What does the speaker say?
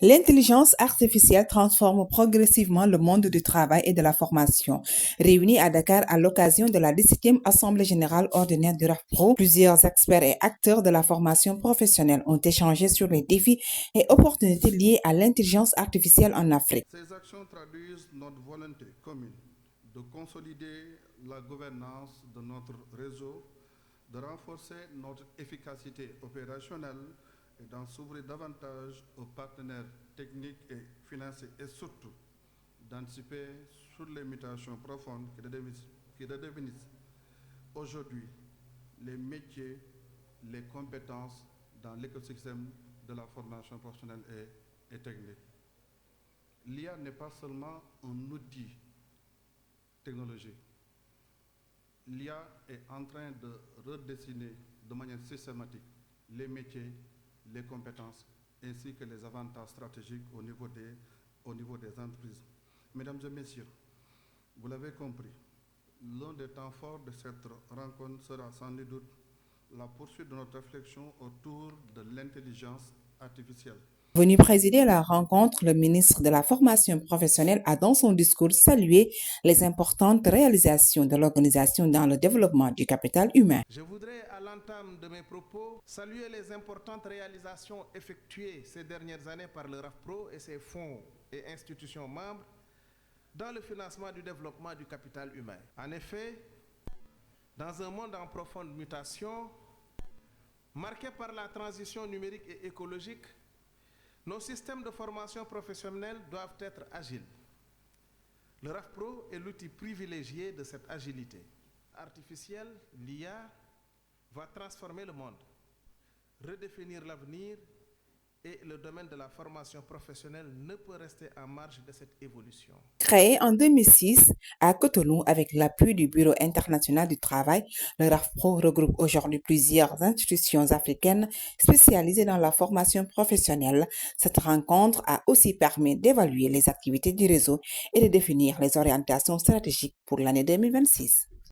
L'intelligence artificielle transforme progressivement le monde du travail et de la formation. Réunis à Dakar à l'occasion de la 17e Assemblée générale ordinaire du RAFPRO, plusieurs experts et acteurs de la formation professionnelle ont échangé sur les défis et opportunités liées à l'intelligence artificielle en Afrique. Ces actions traduisent notre volonté commune de consolider la gouvernance de notre réseau, de renforcer notre efficacité opérationnelle et d'en s'ouvrir davantage aux partenaires techniques et financiers et surtout d'anticiper sur les mutations profondes qui redéfinissent aujourd'hui les métiers, les compétences dans l'écosystème de la formation professionnelle et technique. L'IA n'est pas seulement un outil technologique. L'IA est en train de redessiner de manière systématique les métiers, les compétences ainsi que les avantages stratégiques au niveau des entreprises. Mesdames et messieurs, vous l'avez compris, l'un des temps forts de cette rencontre sera sans doute la poursuite de notre réflexion autour de l'intelligence artificielle. Venu présider la rencontre, le ministre de la Formation professionnelle a dans son discours salué les importantes réalisations de l'organisation dans le développement du capital humain. Je voudrais, à l'entame de mes propos, saluer les importantes réalisations effectuées ces dernières années par le RAFPRO et ses fonds et institutions membres dans le financement du développement du capital humain. En effet, dans un monde en profonde mutation, marqué par la transition numérique et écologique, nos systèmes de formation professionnelle doivent être agiles. Le RAFPRO est l'outil privilégié de cette agilité. Artificielle, l'IA va transformer le monde, redéfinir l'avenir et le domaine de la formation professionnelle ne peut rester en marge de cette évolution. Créé en 2006 à Cotonou avec l'appui du Bureau international du travail, le RAFPRO regroupe aujourd'hui plusieurs institutions africaines spécialisées dans la formation professionnelle. Cette rencontre a aussi permis d'évaluer les activités du réseau et de définir les orientations stratégiques pour l'année 2026.